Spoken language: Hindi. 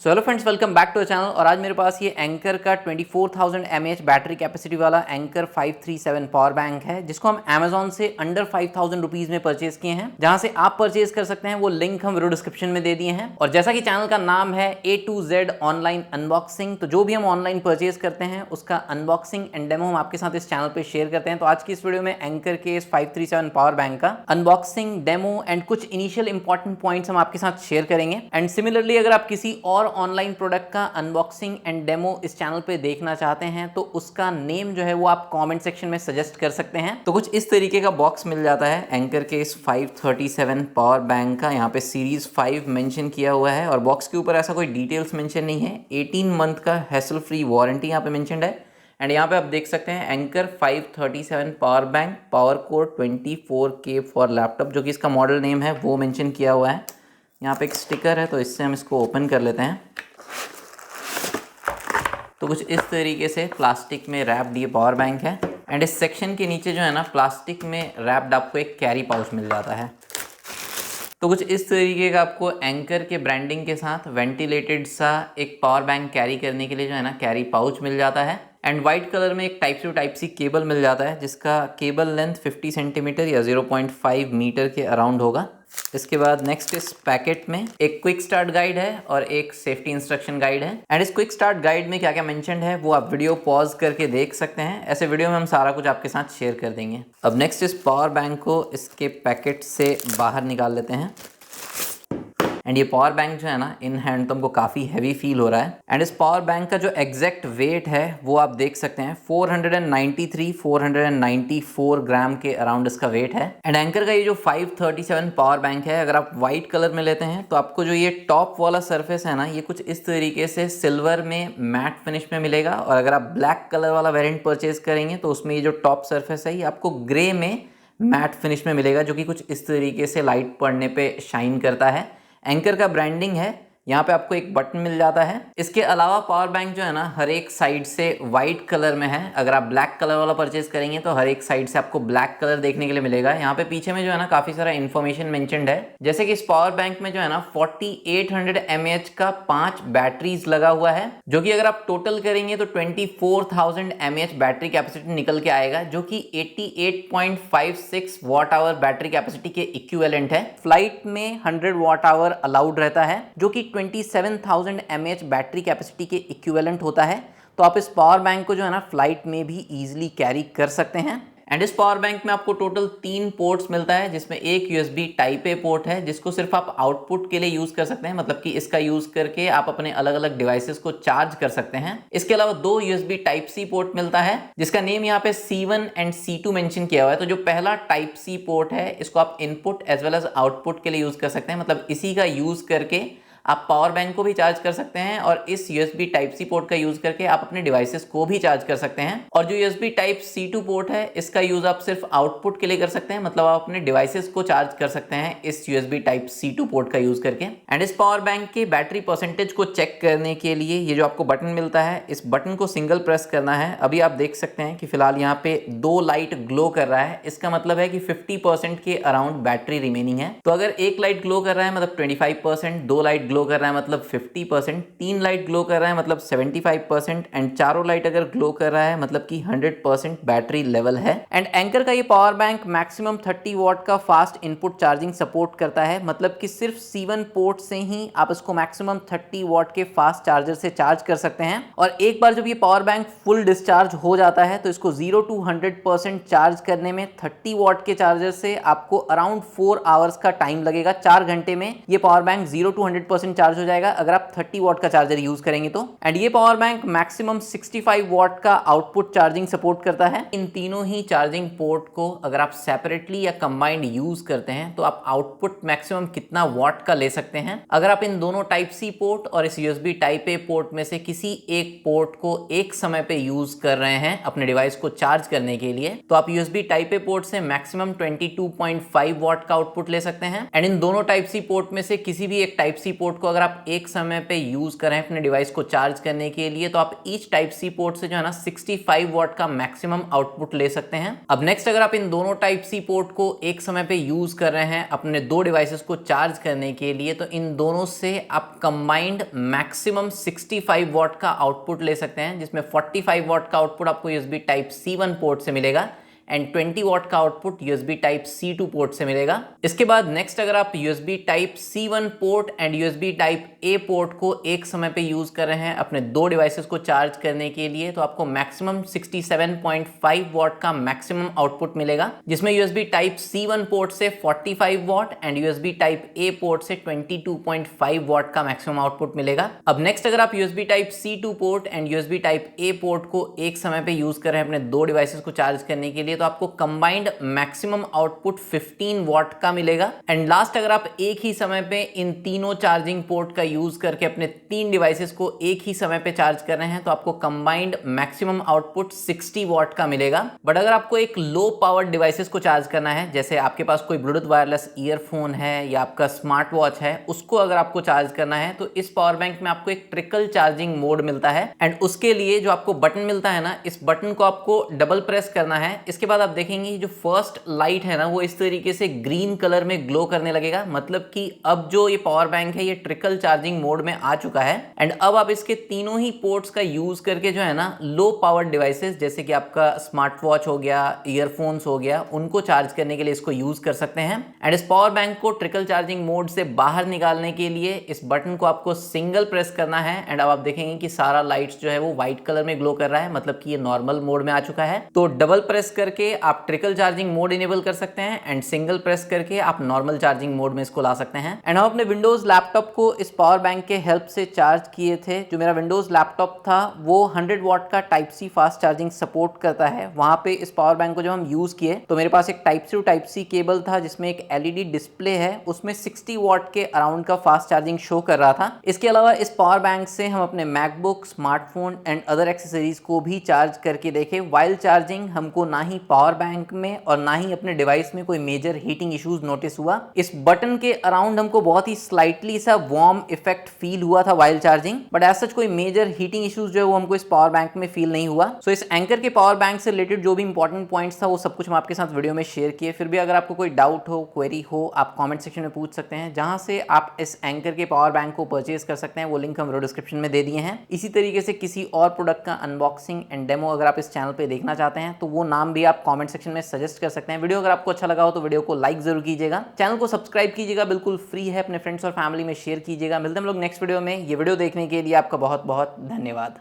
So hello friends, welcome back to the channel. और आज मेरे पास ये एंकर का 24,000 mAh बैटरी कैपेसिटी वाला एंकर 537 पावर बैंक है, जिसको हम अमेजॉन से अंडर 5,000 रुपीज में परचेज किए हैं। जहां से आप परचेज कर सकते हैं वो लिंक हम वीडियो डिस्क्रिप्शन में दे दिए हैं। और जैसा कि चैनल का नाम है A to Z online unboxing, तो जो भी हम ऑनलाइन परचेज करते हैं उसका अनबॉक्सिंग एंड डेमो हम आपके साथ इस चैनल पर शेयर करते हैं। तो आज की इस वीडियो में एंकर के इस 537 पावर बैंक का अनबॉक्सिंग, डेमो एंड कुछ इनिशियल इंपॉर्टेंट पॉइंट्स हम आपके साथ शेयर करेंगे। एंड सिमिलरली अगर आप किसी और ऑनलाइन प्रोडक्ट का अनबॉक्सिंग एंड डेमो इस चैनल पे देखना चाहते हैं तो उसका नेम जो है वो आप कमेंट सेक्शन में सजेस्ट कर सकते हैं। तो कुछ इस तरीके का बॉक्स मिल जाता है एंकर के इस 537 पावर बैंक का। यहाँ पे सीरीज 5 मेंशन किया हुआ है और बॉक्स के ऊपर ऐसा कोई डिटेल्स मेंशन नहीं है। 18 मंथ का हैसल फ्री वारंटी यहाँ पे मेंशन्ड है। एंड यहाँ पे आप देख सकते हैं anchor 537 power bank, power core 24K for laptop, जो कि इसका मॉडल नेम है वो मेंशन किया हुआ है। यहाँ पे एक स्टिकर है तो इससे हम इसको ओपन कर लेते हैं। तो कुछ इस तरीके से प्लास्टिक में रैप्ड ये पावर बैंक है। एंड इस सेक्शन के नीचे जो है ना प्लास्टिक में रैप्ड आपको एक कैरी पाउच मिल जाता है। तो कुछ इस तरीके का आपको एंकर के ब्रांडिंग के साथ वेंटिलेटेड सा एक पावर बैंक कैरी करने के लिए जो है ना कैरी पाउच मिल जाता है। एंड वाइट कलर में एक टाइप सी केबल मिल जाता है, जिसका केबल लेंथ 50 सेंटीमीटर या 0.5 मीटर के अराउंड होगा। इसके बाद नेक्स्ट इस पैकेट में एक क्विक स्टार्ट गाइड है और एक सेफ्टी इंस्ट्रक्शन गाइड है। एंड इस क्विक स्टार्ट गाइड में क्या क्या मेंशन्ड है वो आप वीडियो पॉज करके देख सकते हैं। ऐसे वीडियो में हम सारा कुछ आपके साथ शेयर कर देंगे। अब नेक्स्ट इस पावर बैंक को इसके पैकेट से बाहर निकाल लेते हैं। एंड ये पावर बैंक जो है ना इन हैंड तो हमको काफ़ी हैवी फील हो रहा है। एंड इस पावर बैंक का जो एग्जैक्ट वेट है वो आप देख सकते हैं 494 ग्राम के अराउंड इसका वेट है। एंड एंकर का ये जो 537 पावर बैंक है, अगर आप व्हाइट कलर में लेते हैं तो आपको जो ये टॉप वाला सरफेस है ना ये कुछ इस तरीके से सिल्वर में मैट फिनिश में मिलेगा। और अगर आप ब्लैक कलर वाला वेरिएंट परचेज करेंगे तो उसमें ये जो टॉप सरफेस है ये आपको ग्रे में मैट फिनिश में मिलेगा, जो कि कुछ इस तरीके से लाइट पड़ने पे शाइन करता है। एंकर का ब्रांडिंग है। यहाँ पे आपको एक बटन मिल जाता है। इसके अलावा पावर बैंक जो है ना हर एक साइड से वाइट कलर में है। अगर आप ब्लैक कलर वाला परचेज करेंगे तो हर एक साइड से आपको ब्लैक कलर देखने के लिए मिलेगा। यहाँ पे पीछे में जो है ना काफी सारा इन्फॉर्मेशन मेंशन्ड है, जैसे कि इस पावर बैंक में जो है ना 4800 mAh का 5 बैटरीज लगा हुआ है, जो कि अगर आप टोटल करेंगे तो 24,000 mAh बैटरी कैपेसिटी निकल के आएगा, जो कि 88.56 वॉट आवर बैटरी कैपेसिटी के इक्विवेलेंट है। फ्लाइट में 100 वॉट आवर अलाउड रहता है, जो कि 27,000 mAh बैटरी कैपेसिटी के इक्विवेलेंट होता है। तो आप इस पावर बैंक को जो है ना फ्लाइट में भी इजीली कैरी कर सकते हैं। एंड इस पावर बैंक में आपको टोटल 3 पोर्ट्स मिलता है, जिसमें एक USB टाइप ए पोर्ट है जिसको सिर्फ आप आउटपुट के लिए यूज कर सकते हैं, मतलब कि इसका यूज करके आप अपने अलग अलग डिवाइसेस को चार्ज कर सकते हैं। इसके अलावा 2 USB टाइप सी पोर्ट मिलता है, जिसका नेम यहाँ पे C1 एंड C2 मेंशन किया हुआ है। तो जो पहला टाइप सी पोर्ट है इसको आप input as well as output के लिए यूज कर सकते हैं, मतलब इसी का यूज करके आप पावर बैंक को भी चार्ज कर सकते हैं और इस USB टाइप सी पोर्ट का यूज करके आप अपने डिवाइसेस को भी चार्ज कर सकते हैं। और जो USB टाइप C2 पोर्ट है इसका यूज आप सिर्फ आउटपुट के लिए कर सकते हैं, मतलब आप अपने डिवाइसेस को चार्ज कर सकते हैं इस USB टाइप C2 पोर्ट का यूज करके। एंड इस पावर बैंक के बैटरी परसेंटेज को चेक करने के लिए ये जो आपको बटन मिलता है, इस बटन को सिंगल प्रेस करना है। अभी आप देख सकते हैं कि फिलहाल यहाँ पे 2 लाइट ग्लो कर रहा है। इसका मतलब है कि 50% के अराउंड बैटरी रिमेनिंग है। तो अगर एक लाइट ग्लो कर रहा है मतलब 25%, 2 लाइट ग्लो कर रहा है मतलब 50%, 3 लाइट ग्लो कर रहा है मतलब 75% एंड चारों लाइट अगर ग्लो कर रहा है मतलब कि 100% बैटरी लेवल है। एंड एंकर का ये पावर बैंक मैक्सिमम 30 वॉट का फास्ट इनपुट चार्जिंग सपोर्ट करता है, मतलब कि सिर्फ C1 पोर्ट से ही आप इसको मैक्सिमम 30 वॉट के फास्ट चार्जर से चार्ज कर सकते हैं। और एक बार जब ये पावर बैंक फुल डिस्चार्ज हो जाता है तो इसको 0 to 100% चार्ज करने में 30 वॉट के चार्जर से आपको अराउंड 4 आवर्स का टाइम लगेगा। 4 घंटे में ये पावर बैंक 0 to 100% चार्ज हो जाएगा अगर आप 30 वॉट का चार्जर यूज करेंगे तो। एंड ये पावर बैंक मैक्सिमम 65 वॉट का आउटपुट चार्जिंग सपोर्ट करता है। इन तीनों ही चार्जिंग पोर्ट को अगर आप सेपरेटली या कंबाइंड यूज करते हैं तो आप आउटपुट मैक्सिमम कितना वॉट का ले सकते हैं। अगर आप इन दोनों टाइप सी पोर्ट और इस USB टाइप ए पोर्ट में से किसी एक पोर्ट को एक समय पे यूज कर रहे हैं अपने डिवाइस को चार्ज करने के लिए, तो आप USB टाइप ए पोर्ट से मैक्सिमम 22.5 वॉट का आउटपुट ले सकते हैं। एंड इन दोनों टाइप सी पोर्ट में से किसी भी एक टाइप सी पोर्ट पोर्ट को अगर आप एक समय पे यूज करें अपने डिवाइस को चार्ज करने के लिए, तो आप ईच टाइप सी पोर्ट से जो है ना 65 वॉट का मैक्सिमम आउटपुट ले सकते हैं। अब नेक्स्ट, अगर आप इन दोनों टाइप सी पोर्ट को एक समय पे यूज कर रहे हैं अपने दो डिवाइसेस को चार्ज करने के लिए, तो इन दोनों से आप कंबाइंड मैक्सिमम 65 वॉट का आउटपुट ले सकते हैं, जिसमें 45 वॉट का आउटपुट आपको यूएसबी टाइप C1 पोर्ट से मिलेगा एंड 20 वॉट का output USB type C2 port से मिलेगा। इसके बाद नेक्स्ट, अगर आप USB type C1 port and USB type A port को एक समय पे यूज कर रहे हैं अपने दो डिवाइसेस को चार्ज करने के लिए, तो आपको मैक्सिमम 67.5 वॉट का मैक्सिमम आउटपुट मिलेगा, जिसमें यूएसबी टाइप C1 पोर्ट से 45 what and USB type A port से 22.5 वॉट का मैक्सिमम आउटपुट मिलेगा। अब नेक्स्ट, अगर आप USB type C2 port and USB type A port को एक समय पे यूज कर रहे हैं अपने दो डिवाइसेस को चार्ज करने के लिए, तो आपको कंबाइंड मैक्सिमम आउटपुट 15 वॉट का मिलेगा। एंड लास्ट, अगर आप एक ही समय पे इन तीनों चार्जिंग पोर्ट का यूज करके अपने तीन डिवाइसेस को एक ही समय पे चार्ज कर रहे हैं, तो आपको कंबाइंड मैक्सिमम आउटपुट 60 वॉट का मिलेगा। बट अगर आपको एक लो पावर डिवाइसेस को चार्ज करना है, जैसे आपके पास कोई ब्लूटूथ वायरलेस ईयरफोन है या आपका स्मार्ट वॉच है, उसको अगर आपको चार्ज करना है, तो इस पावर बैंक में आपको एक ट्रिकल चार्जिंग मोड मिलता है। एंड उसके लिए जो आपको बटन मिलता है ना, इस बटन को आपको डबल प्रेस करना है। इसके बाद आप देखेंगे जो फर्स्ट लाइट है ना, वो इस तरीके से ग्रीन कलर में ग्लो करने लगेगा, मतलब कि अब जो ये पावर बैंक है ये ट्रिकल चार्जिंग मोड में आ चुका है। एंड अब आप इसके तीनों ही पोर्ट्स का यूज करके जो है ना लो पावर डिवाइसेस, जैसे कि आपका स्मार्ट वॉच हो गया, ईयरफोन्स हो गया, उनको चार्ज करने के लिए इसको यूज कर सकते हैं। एंड इस पावर बैंक को ट्रिकल चार्जिंग मोड से बाहर निकालने के लिए इस बटन को आपको सिंगल प्रेस करना है। एंड अब आप देखेंगे कि सारा लाइट्स जो है वो व्हाइट कलर में ग्लो कर रहा है, मतलब कि ये नॉर्मल मोड में आ चुका है। तो डबल प्रेस करके आप ट्रिकल चार्जिंग मोड इनेबल कर सकते हैं एंड सिंगल प्रेस करके आप नॉर्मल चार्जिंग मोड में इसको ला सकते हैं। एंड हम अपने विंडोज लैपटॉप को इस पावर बैंक के हेल्प से चार्ज किए थे। जो मेरा विंडोज लैपटॉप था वो 100 वॉट का type C fast charging support करता है। वहां पे इस पावर बैंक को जब हम यूज किए, तो मेरे पास एक type C to type C cable था, जिसमें एक एलईडी डिस्प्ले है, उसमें 60 वॉट के अराउंड का फास्ट चार्जिंग शो कर रहा था। इसके अलावा इस पावर बैंक से हम अपने MacBook, smartphone and other accessories को भी चार्ज करके देखे। वाइल चार्जिंग हमको ना ही पावर बैंक में और ना ही अपने डिवाइस में कोई मेजर हीटिंग इश्यूज नोटिस हुआ। इस बटन के अराउंड हमको बहुत ही स्लाइटली सा वार्म इफेक्ट फील हुआ था while charging, but as such कोई मेजर हीटिंग इश्यूज जो है वो हमको इस पावर बैंक में फील नहीं हुआ। सो इस एंकर के पावर बैंक से रिलेटेड जो भी इंपॉर्टेंट पॉइंट्स था वो सब कुछ हम आपके साथ वीडियो में शेयर किए। फिर भी अगर आपको कोई डाउट हो, क्वेरी हो, आप कॉमेंट सेक्शन में पूछ सकते हैं, जहां से आप इस एंकर के पावर बैंक को परचेज कर सकते हैं। वो लिंक हम वीडियो डिस्क्रिप्शन में दे दिए हैं। इसी तरीके से किसी और प्रोडक्ट का अनबॉक्सिंग एंड डेमो अगर आप इस चैनल पे देखना चाहते हैं, तो वो नाम भी आप कॉमेंट सेक्शन में सजेस्ट कर सकते हैं। वीडियो अगर आपको अच्छा लगा हो तो वीडियो को लाइक जरूर कीजिएगा, चैनल को सब्सक्राइब कीजिएगा, बिल्कुल फ्री है, अपने फ्रेंड्स और फैमिली में शेयर कीजिएगा। मिलते हैं हम लोग नेक्स्ट वीडियो में। ये वीडियो देखने के लिए आपका बहुत बहुत धन्यवाद।